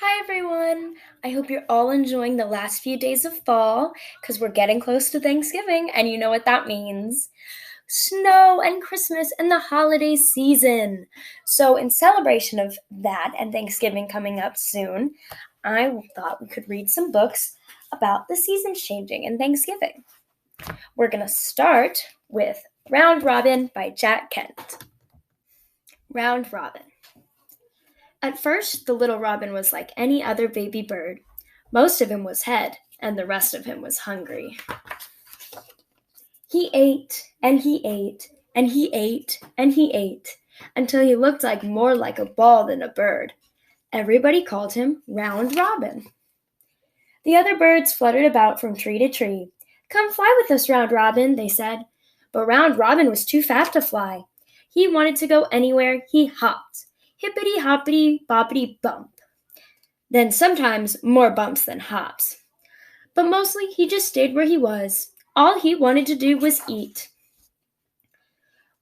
Hi everyone! I hope you're all enjoying the last few days of fall because we're getting close to Thanksgiving and you know what that means. Snow and Christmas and the holiday season. So, in celebration of that and Thanksgiving coming up soon, I thought we could read some books about the seasons changing and Thanksgiving. We're going to start with Round Robin by Jack Kent. Round Robin. At first, the little robin was like any other baby bird. Most of him was head, and the rest of him was hungry. He ate, and he ate, and he ate, and he ate, until he looked more like a ball than a bird. Everybody called him Round Robin. The other birds fluttered about from tree to tree. "Come fly with us, Round Robin," they said. But Round Robin was too fat to fly. He wanted to go anywhere he hopped. Hippity hoppity boppity bump. Then sometimes more bumps than hops. But mostly he just stayed where he was. All he wanted to do was eat.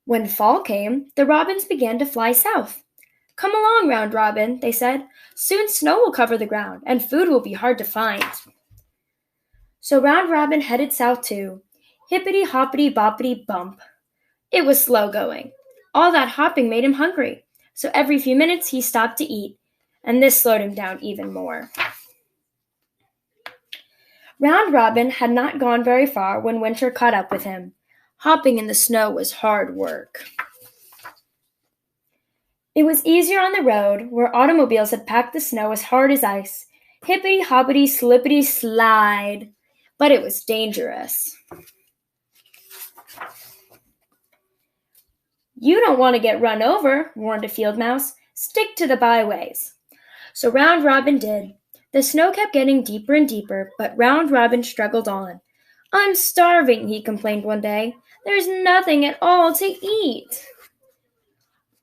When fall came, the robins began to fly south. "Come along, Round Robin," they said. "Soon snow will cover the ground, and food will be hard to find." So Round Robin headed south too. Hippity hoppity boppity bump. It was slow going. All that hopping made him hungry, so every few minutes he stopped to eat, and this slowed him down even more. Round Robin had not gone very far when winter caught up with him. Hopping in the snow was hard work. It was easier on the road, where automobiles had packed the snow as hard as ice. Hippity hoppity slippity slide. But it was dangerous. "You don't want to get run over," warned a field mouse. "Stick to the byways." So Round Robin did. The snow kept getting deeper and deeper, but Round Robin struggled on. "I'm starving," he complained one day. "There's nothing at all to eat."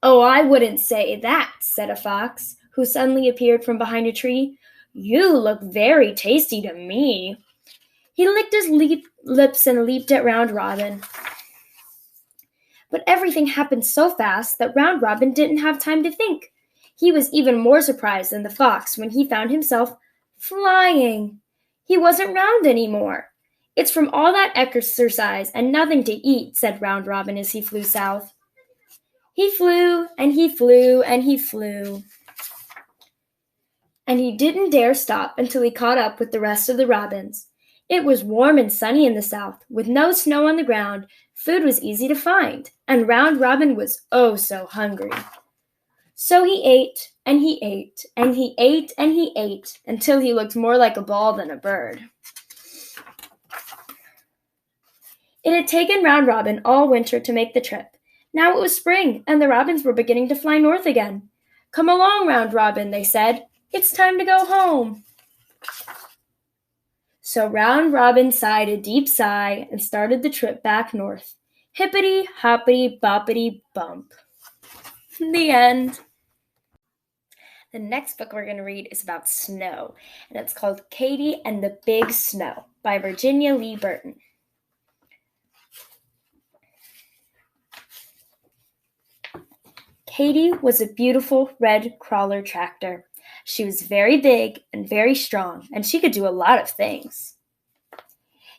"Oh, I wouldn't say that," said a fox, who suddenly appeared from behind a tree. "You look very tasty to me." He licked his lips and leaped at Round Robin. But everything happened so fast that Round Robin didn't have time to think. He was even more surprised than the fox when he found himself flying. He wasn't round anymore. "It's from all that exercise and nothing to eat," said Round Robin as he flew south. He flew, and he flew, and he flew. And he didn't dare stop until he caught up with the rest of the robins. It was warm and sunny in the south, with no snow on the ground. Food was easy to find, and Round Robin was oh so hungry. So he ate, and he ate, and he ate, and he ate, until he looked more like a ball than a bird. It had taken Round Robin all winter to make the trip. Now it was spring, and the robins were beginning to fly north again. "Come along, Round Robin," they said. "It's time to go home." So Round Robin sighed a deep sigh and started the trip back north. Hippity hoppity boppity bump. The end. The next book we're going to read is about snow, and it's called Katy and the Big Snow by Virginia Lee Burton. Katy was a beautiful red crawler tractor. She was very big and very strong, and she could do a lot of things.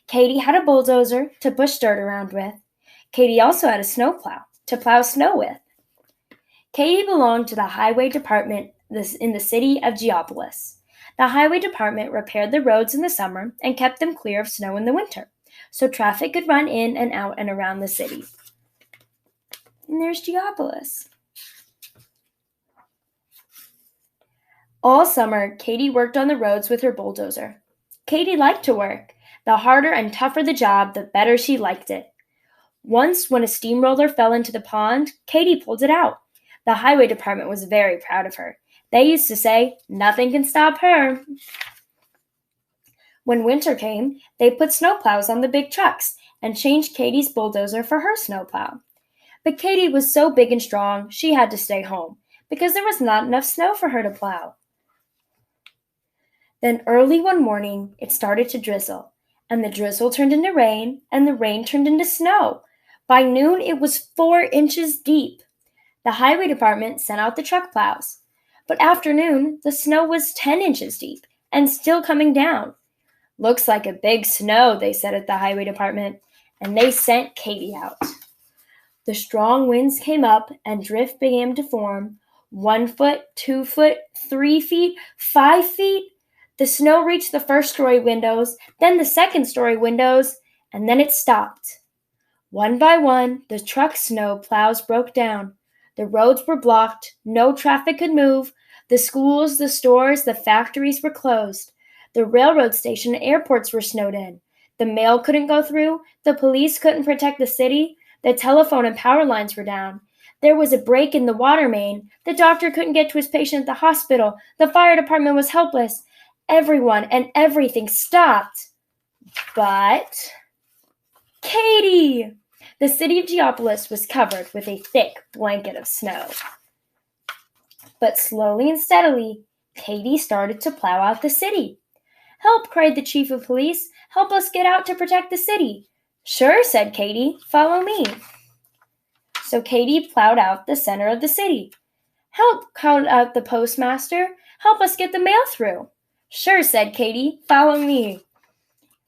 Katy had a bulldozer to push dirt around with. Katy also had a snowplow to plow snow with. Katy belonged to the highway department in the city of Geopolis. The highway department repaired the roads in the summer and kept them clear of snow in the winter, so traffic could run in and out and around the city. And there's Geopolis. All summer, Katy worked on the roads with her bulldozer. Katy liked to work. The harder and tougher the job, the better she liked it. Once, when a steamroller fell into the pond, Katy pulled it out. The highway department was very proud of her. They used to say, "Nothing can stop her." When winter came, they put snowplows on the big trucks and changed Katy's bulldozer for her snowplow. But Katy was so big and strong, she had to stay home because there was not enough snow for her to plow. Then early one morning, it started to drizzle, and the drizzle turned into rain, and the rain turned into snow. By noon, it was 4 inches deep. The highway department sent out the truck plows. But after noon, the snow was 10 inches deep and still coming down. "Looks like a big snow," they said at the highway department, and they sent Katy out. The strong winds came up and drift began to form. 1 foot, 2 foot, 3 feet, 5 feet. The snow reached the first-story windows, then the second-story windows, and then it stopped. One by one, the truck snow plows broke down. The roads were blocked. No traffic could move. The schools, the stores, the factories were closed. The railroad station and airports were snowed in. The mail couldn't go through. The police couldn't protect the city. The telephone and power lines were down. There was a break in the water main. The doctor couldn't get to his patient at the hospital. The fire department was helpless. Everyone and everything stopped. But Katy! The city of Geopolis was covered with a thick blanket of snow. But slowly and steadily, Katy started to plow out the city. "Help!" cried the chief of police. "Help us get out to protect the city." "Sure," said Katy. "Follow me." So Katy plowed out the center of the city. "Help!" called out the postmaster. "Help us get the mail through." "Sure," said Katy. "Follow me."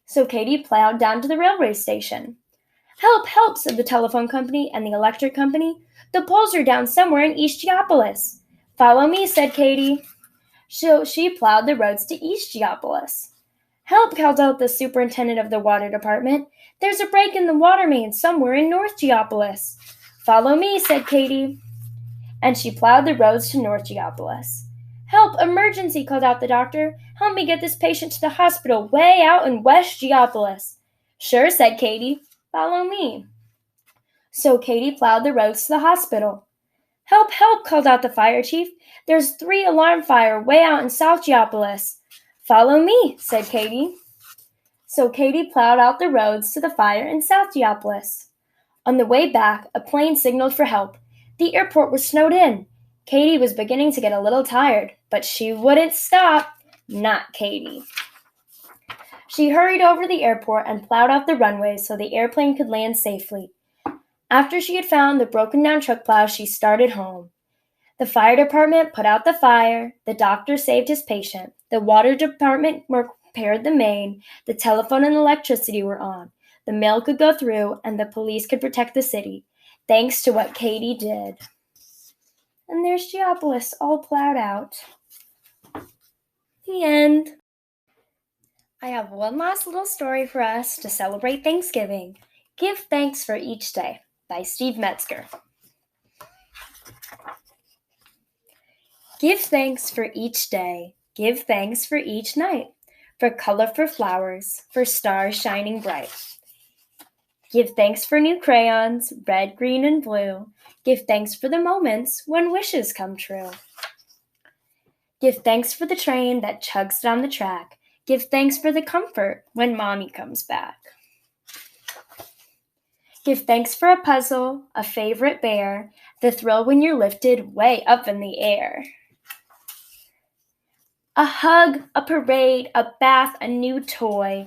So Katy plowed down to the railway station. "Help! Help!" said the telephone company and the electric company. "The poles are down somewhere in East Geopolis." "Follow me," said Katy. So she plowed the roads to East Geopolis. "Help!" called out the superintendent of the water department. "There's a break in the water main somewhere in North Geopolis." "Follow me," said Katy. And she plowed the roads to North Geopolis. "Help! Emergency!" called out the doctor. "Help me get this patient to the hospital way out in West Geopolis." "Sure," said Katy. "Follow me." So Katy plowed the roads to the hospital. "Help! Help!" called out the fire chief. "There's 3 alarm fire way out in South Geopolis." "Follow me," said Katy. So Katy plowed out the roads to the fire in South Geopolis. On the way back, a plane signaled for help. The airport was snowed in. Katy was beginning to get a little tired, but she wouldn't stop. Not Katy. She hurried over the airport and plowed out the runways so the airplane could land safely. After she had found the broken-down truck plow, she started home. The fire department put out the fire. The doctor saved his patient. The water department repaired the main. The telephone and electricity were on. The mail could go through, and the police could protect the city, thanks to what Katy did. And there's Geopolis all plowed out. The end. I have one last little story for us to celebrate Thanksgiving. Give Thanks for Each Day by Steve Metzger. Give thanks for each day. Give thanks for each night. For colorful flowers, for stars shining bright. Give thanks for new crayons, red, green, and blue. Give thanks for the moments when wishes come true. Give thanks for the train that chugs down the track. Give thanks for the comfort when Mommy comes back. Give thanks for a puzzle, a favorite bear, the thrill when you're lifted way up in the air. A hug, a parade, a bath, a new toy.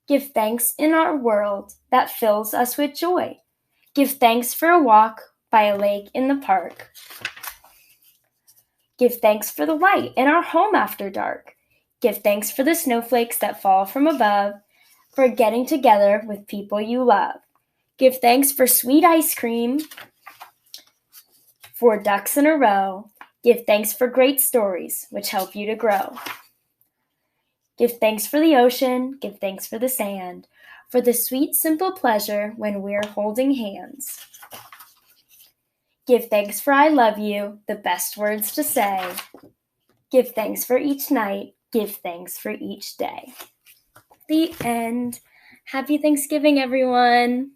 Give thanks in our world that fills us with joy. Give thanks for a walk by a lake in the park. Give thanks for the light in our home after dark. Give thanks for the snowflakes that fall from above, for getting together with people you love. Give thanks for sweet ice cream, for ducks in a row. Give thanks for great stories which help you to grow. Give thanks for the ocean, give thanks for the sand, for the sweet, simple pleasure when we're holding hands. Give thanks for I love you, the best words to say. Give thanks for each night, give thanks for each day. The end. Happy Thanksgiving, everyone.